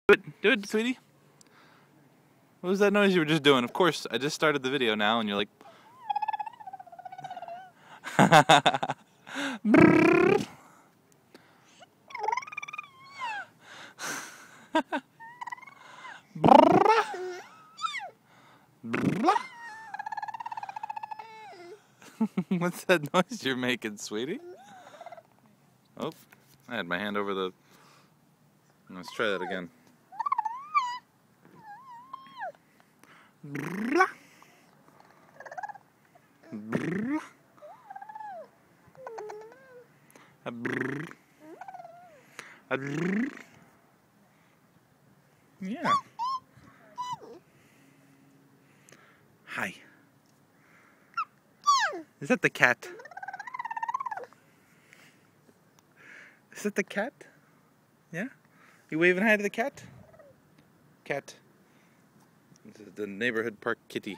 Do it, sweetie. What was that noise you were just doing? Of course, I just started the video now, and you're like... What's that noise you're making, sweetie? Oh, I had my hand over the... Let's try that again. Yeah. Hi. Is that the cat? Is that the cat? Yeah? You waving hi to the cat? Cat. This is the neighborhood park kitty.